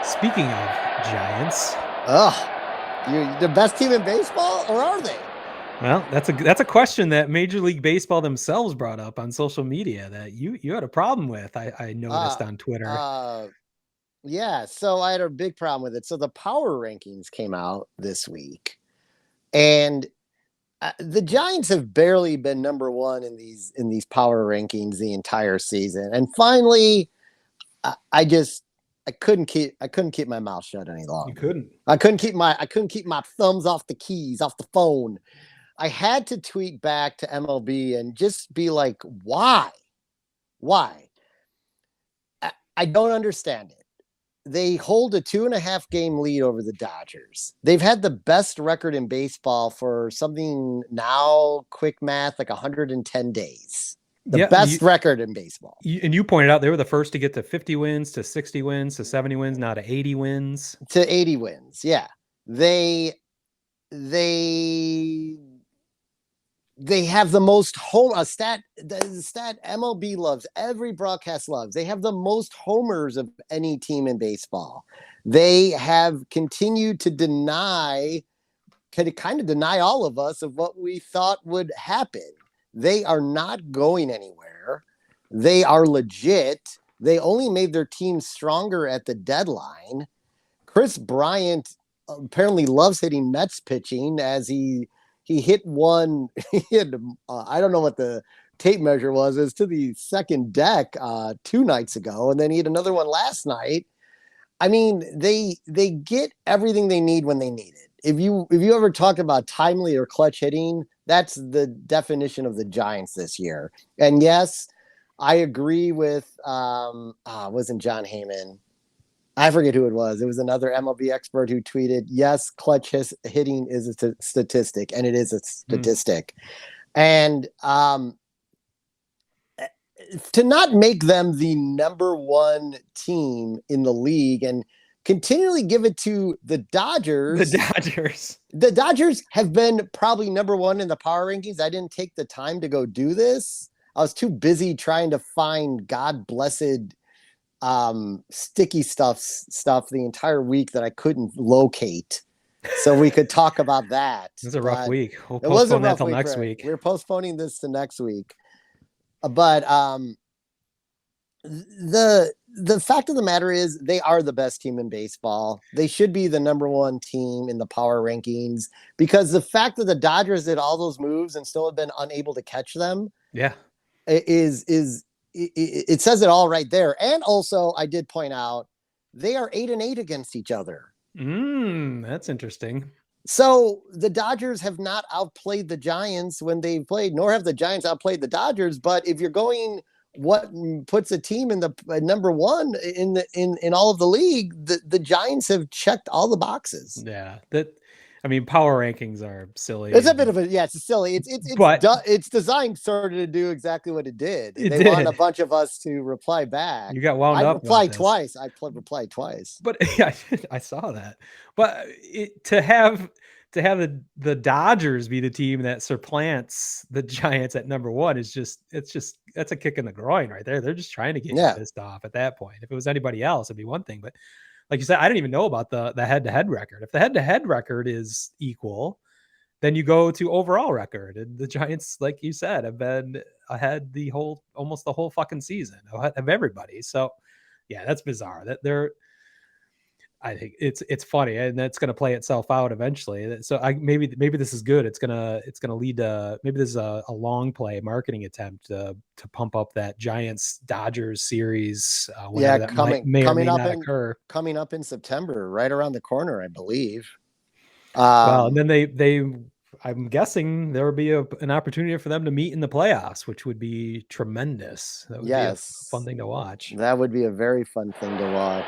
Speaking of Giants, The best team in baseball, or are they? well, that's a question that Major League Baseball themselves brought up on social media that you had a problem with. I Uh, noticed on Twitter. uh, yeah. So I had a big problem with it. So the power rankings came out this week, and the Giants have barely been number one in these power rankings the entire season. And finally, I couldn't keep my mouth shut any You longer. couldn't. I couldn't keep my thumbs off the keys, off the phone. I had to tweet back to MLB and just be like, why? Why? I don't understand it. They hold a 2.5 game lead over the Dodgers. They've had the best record in baseball for something now, quick math, like 110 days. The Yeah, best record in baseball. and you pointed out they were the first to get to 50 wins, to 60 wins, to 70 wins, now to 80 wins. To 80 wins. Yeah. They they have the most home a stat the stat MLB loves, every broadcast loves. They have the most homers of any team in baseball. They have continued to kind of deny all of us of what we thought would happen. They are not going anywhere. They are legit. They only made their team stronger at the deadline. Chris Bryant apparently loves hitting Mets pitching, as he hit one. He hit, I don't know what the tape measure was. It was to the second deck 2 nights ago, and then he hit another one last night. I mean, they get everything they need when they need it. If you ever talk about timely or clutch hitting, that's the definition of the Giants this year. And yes, I agree with wasn't John Heyman. I forget who it was. It was another MLB expert who tweeted, yes, clutch hitting is a statistic, and it is a statistic. And to not make them the number one team in the league and continually give it to the Dodgers. The Dodgers have been probably number one in the power rankings. I didn't take the time to go do this. I was too busy trying to find God blessed sticky stuff the entire week that I couldn't locate, so we could talk about that. It was a rough week. We'll postpone that till next week. We're postponing this to next week. But the fact of the matter is, they are the best team in baseball. They should be the number one team in the power rankings, because the fact that the Dodgers did all those moves and still have been unable to catch them, it says it all right there. And also, I did point out they are 8-8 against each other. That's interesting. So the Dodgers have not outplayed the Giants when they've played, nor have the Giants outplayed the Dodgers. But if you're going, what puts a team in the number one in all of the league, the Giants have checked all the boxes. Yeah, power rankings are silly. It's a bit of it's silly. It's designed sort of to do exactly what it did. They want a bunch of us to reply back. You got wound up. Replied twice. I replied twice. But yeah, I saw that. But to have the Dodgers be the team that supplants the Giants at number one that's a kick in the groin right there. They're just trying to get you pissed off at that point. If it was anybody else, it'd be one thing. But like you said, I didn't even know about the head-to-head record. If the head-to-head record is equal, then you go to overall record. And the Giants, like you said, have been ahead almost the whole fucking season of everybody. So yeah, that's bizarre. I think it's funny, and that's going to play itself out eventually. So maybe this is good. It's gonna lead to, maybe this is a long play marketing attempt to pump up that Giants Dodgers series. Coming up in September, right around the corner, I believe. Well, and then I'm guessing there will be an opportunity for them to meet in the playoffs, which would be tremendous. That would be a fun thing to watch. That would be a very fun thing to watch.